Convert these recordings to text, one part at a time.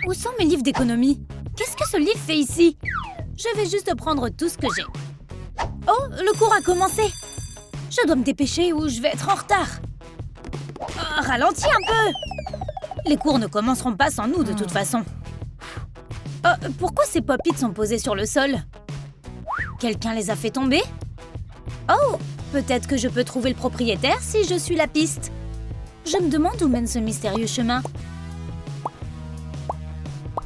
Où sont mes livres d'économie? Qu'est-ce que ce livre fait ici? Je vais juste prendre tout ce que j'ai. Oh, le cours a commencé! Je dois me dépêcher ou je vais être en retard. Ralentis un peu! Les cours ne commenceront pas sans nous de toute façon. Pourquoi ces pop-its sont posés sur le sol? Quelqu'un les a fait tomber? Oh, peut-être que je peux trouver le propriétaire si je suis la piste. Je me demande où mène ce mystérieux chemin.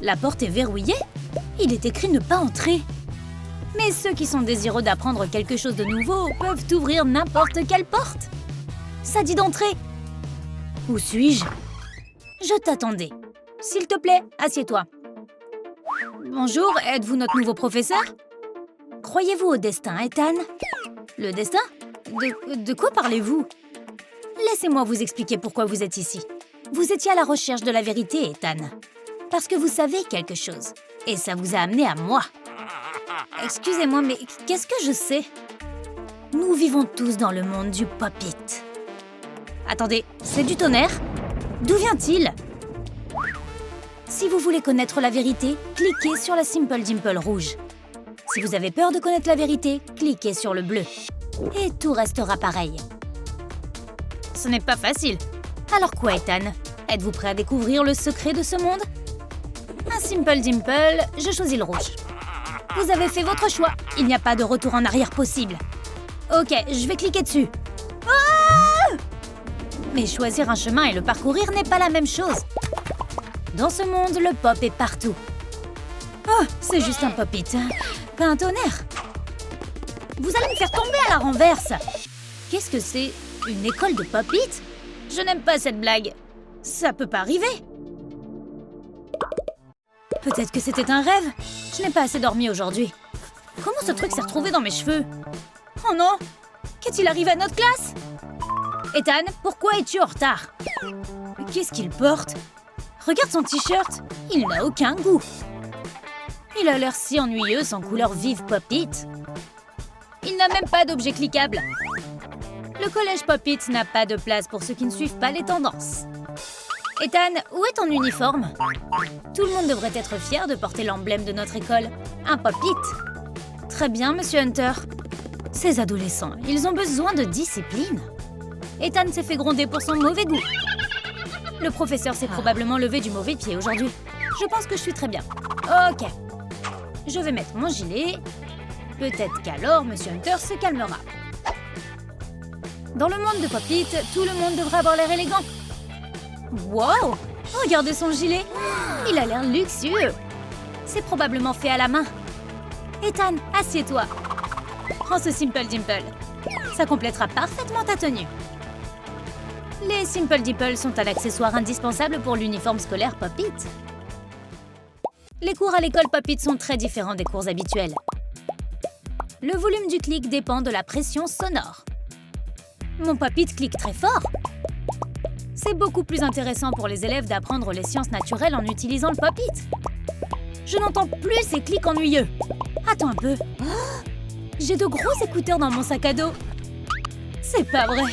La porte est verrouillée. Il est écrit ne pas entrer. Mais ceux qui sont désireux d'apprendre quelque chose de nouveau peuvent ouvrir n'importe quelle porte. Ça dit d'entrer. Où suis-je? Je t'attendais. S'il te plaît, assieds-toi. Bonjour, êtes-vous notre nouveau professeur? Croyez-vous au destin, Ethan? Le destin? De quoi parlez-vous? Laissez-moi vous expliquer pourquoi vous êtes ici. Vous étiez à la recherche de la vérité, Ethan. Parce que vous savez quelque chose. Et ça vous a amené à moi. Excusez-moi, mais qu'est-ce que je sais? Nous vivons tous dans le monde du pop-it. Attendez, c'est du tonnerre? D'où vient-il? Si vous voulez connaître la vérité, cliquez sur la Simple Dimple rouge. Si vous avez peur de connaître la vérité, cliquez sur le bleu. Et tout restera pareil. Ce n'est pas facile. Alors quoi, Ethan? Êtes-vous prêt à découvrir le secret de ce monde? Un Simple Dimple, je choisis le rouge. Vous avez fait votre choix. Il n'y a pas de retour en arrière possible. Ok, je vais cliquer dessus. Ah! Mais choisir un chemin et le parcourir n'est pas la même chose. Dans ce monde, le pop est partout. Oh, c'est juste un pop-it, pas un tonnerre. Vous allez me faire tomber à la renverse. Qu'est-ce que c'est? Une école de pop-it? Je n'aime pas cette blague. Ça peut pas arriver. Peut-être que c'était un rêve. Je n'ai pas assez dormi aujourd'hui. Comment ce truc s'est retrouvé dans mes cheveux? Oh non! Qu'est-il arrivé à notre classe? Ethan, pourquoi es-tu en retard? Qu'est-ce qu'il porte? Regarde son t-shirt. Il n'a aucun goût. Il a l'air si ennuyeux sans couleur vive pop-it. Il n'a même pas d'objet cliquable. Le collège pop-it n'a pas de place pour ceux qui ne suivent pas les tendances. Ethan, où est ton uniforme? Tout le monde devrait être fier de porter l'emblème de notre école. Un pop-it. Très bien, Monsieur Hunter. Ces adolescents, ils ont besoin de discipline. Ethan s'est fait gronder pour son mauvais goût. Le professeur s'est probablement levé du mauvais pied aujourd'hui. Je pense que je suis très bien. Ok. Je vais mettre mon gilet. Peut-être qu'alors, Monsieur Hunter se calmera. Dans le monde de pop-it, tout le monde devrait avoir l'air élégant. Wow! Regardez son gilet. Il a l'air luxueux. C'est probablement fait à la main. Ethan, assieds-toi. Prends ce Simple Dimple. Ça complétera parfaitement ta tenue. Les Simple Dimple sont un accessoire indispensable pour l'uniforme scolaire pop-it. Les cours à l'école pop-it sont très différents des cours habituels. Le volume du clic dépend de la pression sonore. Mon pop-it clique très fort. C'est beaucoup plus intéressant pour les élèves d'apprendre les sciences naturelles en utilisant le pop-it. Je n'entends plus ces clics ennuyeux. Attends un peu. Oh, j'ai de gros écouteurs dans mon sac à dos. C'est pas vrai.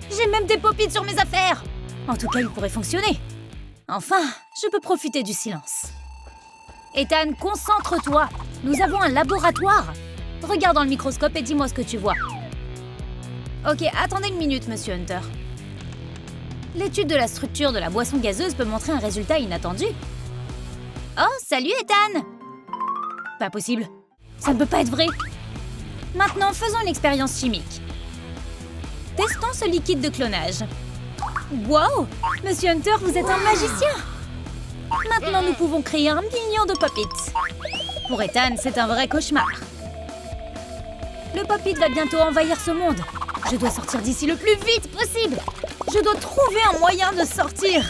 J'ai même des pop-it sur mes affaires. En tout cas, ils pourraient fonctionner. Enfin, je peux profiter du silence. Ethan, concentre-toi. Nous avons un laboratoire. Regarde dans le microscope et dis-moi ce que tu vois. Ok, attendez une minute, Monsieur Hunter. L'étude de la structure de la boisson gazeuse peut montrer un résultat inattendu. Oh, salut Ethan! Pas possible. Ça ne peut pas être vrai. Maintenant, faisons une expérience chimique. Testons ce liquide de clonage. Wow! Monsieur Hunter, vous êtes un magicien! Maintenant, nous pouvons créer 1 million de pop-its. Pour Ethan, c'est un vrai cauchemar. Le pop-it va bientôt envahir ce monde. Je dois sortir d'ici le plus vite possible. Je dois trouver un moyen de sortir.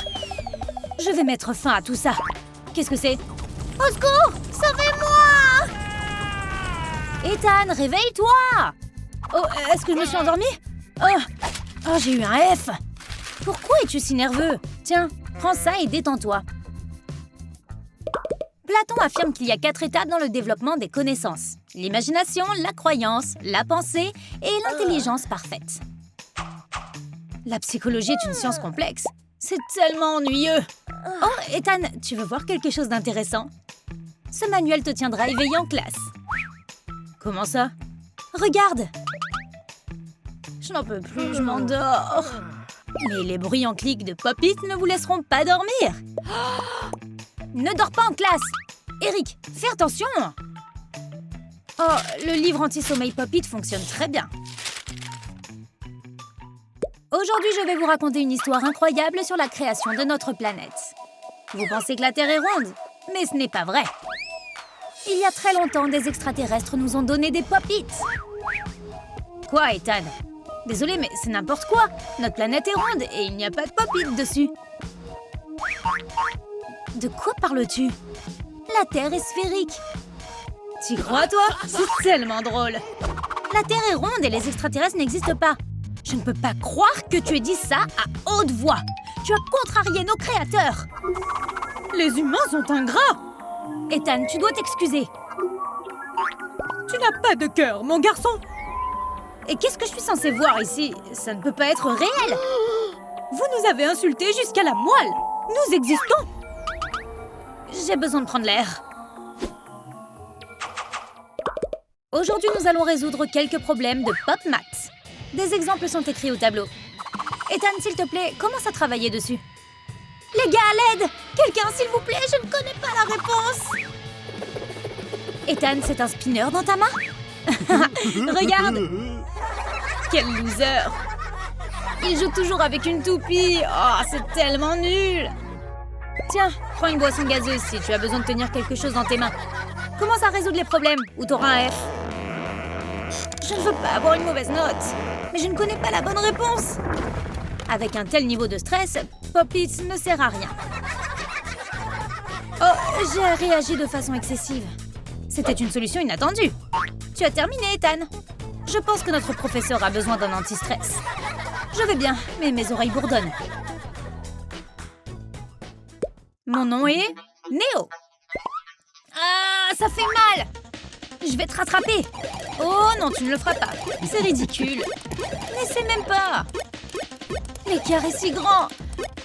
Je vais mettre fin à tout ça. Qu'est-ce que c'est? Au secours! Sauvez-moi! Ethan, réveille-toi! Oh, est-ce que je me suis endormie? Oh, j'ai eu un F. Pourquoi es-tu si nerveux? Tiens, prends ça et détends-toi. Platon affirme qu'il y a 4 étapes dans le développement des connaissances. L'imagination, la croyance, la pensée et l'intelligence parfaite. La psychologie est une science complexe. C'est tellement ennuyeux. Oh, Ethan, tu veux voir quelque chose d'intéressant? Ce manuel te tiendra éveillé en classe. Comment ça? Regarde! Je n'en peux plus, je m'endors. Mais les bruyants clics de Pop-It ne vous laisseront pas dormir. Ne dors pas en classe! Eric, fais attention! Oh, le livre anti-sommeil Pop-It fonctionne très bien. Aujourd'hui, je vais vous raconter une histoire incroyable sur la création de notre planète. Vous pensez que la Terre est ronde? Mais ce n'est pas vrai. Il y a très longtemps, des extraterrestres nous ont donné des Pop-It. Quoi, Ethan? Désolé, mais c'est n'importe quoi. Notre planète est ronde et il n'y a pas de Pop-It dessus. De quoi parles-tu? La Terre est sphérique. T'y crois, toi? C'est tellement drôle. La Terre est ronde et les extraterrestres n'existent pas. Je ne peux pas croire que tu aies dit ça à haute voix. Tu as contrarié nos créateurs. Les humains sont ingrats. Ethan, tu dois t'excuser. Tu n'as pas de cœur, mon garçon. Et qu'est-ce que je suis censée voir ici? Ça ne peut pas être réel. Vous nous avez insultés jusqu'à la moelle. Nous existons. J'ai besoin de prendre l'air. Aujourd'hui, nous allons résoudre quelques problèmes de Pop Maths. Des exemples sont écrits au tableau. Ethan, s'il te plaît, commence à travailler dessus. Les gars, à l'aide! Quelqu'un, s'il vous plaît, je ne connais pas la réponse. Ethan, c'est un spinner dans ta main? Regarde! Quel loser! Il joue toujours avec une toupie. Oh, c'est tellement nul! Tiens, prends une boisson gazeuse si tu as besoin de tenir quelque chose dans tes mains. Commence à résoudre les problèmes, ou t'auras un F. Je ne veux pas avoir une mauvaise note, mais je ne connais pas la bonne réponse. Avec un tel niveau de stress, Pop-It ne sert à rien. Oh, j'ai réagi de façon excessive. C'était une solution inattendue. Tu as terminé, Ethan. Je pense que notre professeur a besoin d'un anti-stress. Je vais bien, mais mes oreilles bourdonnent. Mon nom est Néo. Ah, ça fait mal! Je vais te rattraper. Oh non, tu ne le feras pas. C'est ridicule. N'essaie même pas. L'écart est si grand.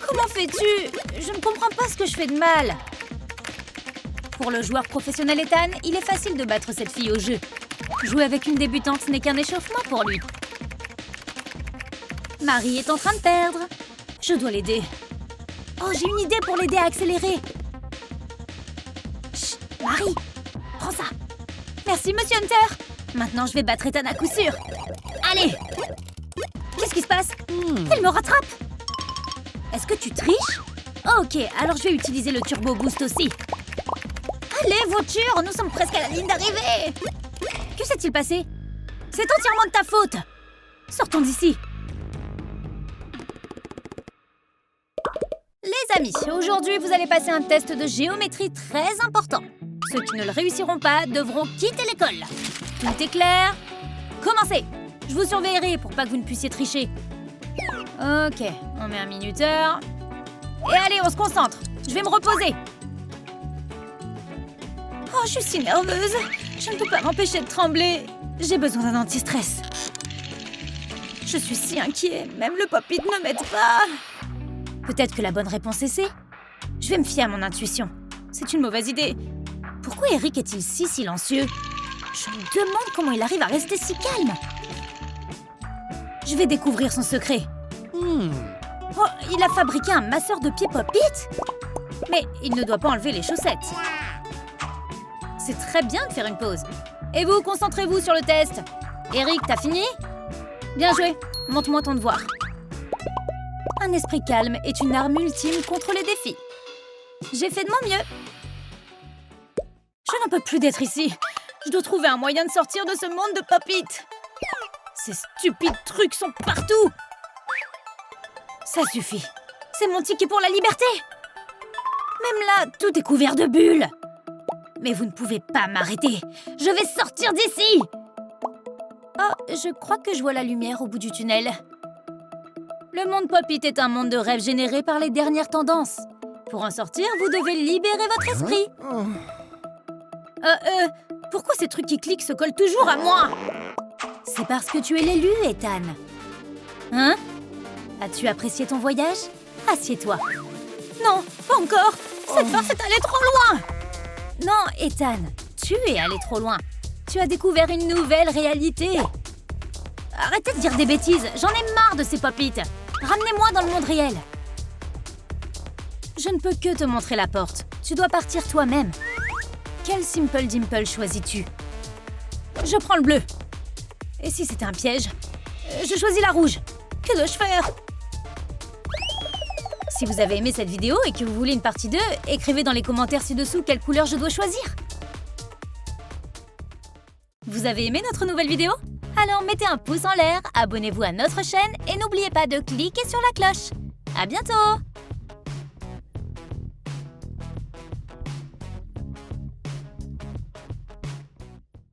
Comment fais-tu? Je ne comprends pas ce que je fais de mal. Pour le joueur professionnel Ethan, il est facile de battre cette fille au jeu. Jouer avec une débutante n'est qu'un échauffement pour lui. Marie est en train de perdre. Je dois l'aider. Oh, j'ai une idée pour l'aider à accélérer. Chut, Marie, prends ça. Merci, Monsieur Hunter. Maintenant, je vais battre Ethan à coup sûr. Allez! Qu'est-ce qui se passe? Elle me rattrape. Est-ce que tu triches? Oh, ok, alors je vais utiliser le Turbo Boost aussi. Allez, voiture, nous sommes presque à la ligne d'arrivée. Que s'est-il passé? C'est entièrement de ta faute. Sortons d'ici. Les amis, aujourd'hui, vous allez passer un test de géométrie très important. Ceux qui ne le réussiront pas devront quitter l'école. Tout est clair? Commencez! Je vous surveillerai pour pas que vous ne puissiez tricher. Ok, on met un minuteur. Et allez, on se concentre. Je vais me reposer. Oh, je suis si nerveuse. Je ne peux pas m'empêcher de trembler. J'ai besoin d'un anti-stress. Je suis si inquiet. Même le Pop-It ne m'aide pas. Peut-être que la bonne réponse est C. Je vais me fier à mon intuition. C'est une mauvaise idée. Pourquoi Eric est-il si silencieux? Je me demande comment il arrive à rester si calme. Je vais découvrir son secret. Oh, il a fabriqué un masseur de pieds Pop-It? Mais il ne doit pas enlever les chaussettes. C'est très bien de faire une pause. Et vous, concentrez-vous sur le test. Eric, t'as fini? Bien joué. Montre-moi ton devoir. Un esprit calme est une arme ultime contre les défis. J'ai fait de mon mieux. Je n'en peux plus d'être ici. Je dois trouver un moyen de sortir de ce monde de Pop-It. Ces stupides trucs sont partout. Ça suffit. C'est mon ticket pour la liberté. Même là, tout est couvert de bulles. Mais vous ne pouvez pas m'arrêter. Je vais sortir d'ici. Oh, je crois que je vois la lumière au bout du tunnel. Le monde Pop-It est un monde de rêves généré par les dernières tendances. Pour en sortir, vous devez libérer votre esprit. Pourquoi ces trucs qui cliquent se collent toujours à moi? C'est parce que tu es l'élu, Ethan. Hein? As-tu apprécié ton voyage? Assieds-toi. Non, pas encore. Cette farce est allée trop loin. Non, Ethan, tu es allé trop loin. Tu as découvert une nouvelle réalité. Arrêtez de dire des bêtises. J'en ai marre de ces pop-it. Ramenez-moi dans le monde réel. Je ne peux que te montrer la porte. Tu dois partir toi-même. Quel Simple Dimple choisis-tu? Je prends le bleu. Et si c'était un piège? Je choisis la rouge. Que dois-je faire? Si vous avez aimé cette vidéo et que vous voulez une partie 2, écrivez dans les commentaires ci-dessous quelle couleur je dois choisir. Vous avez aimé notre nouvelle vidéo? Alors mettez un pouce en l'air, abonnez-vous à notre chaîne et n'oubliez pas de cliquer sur la cloche. À bientôt!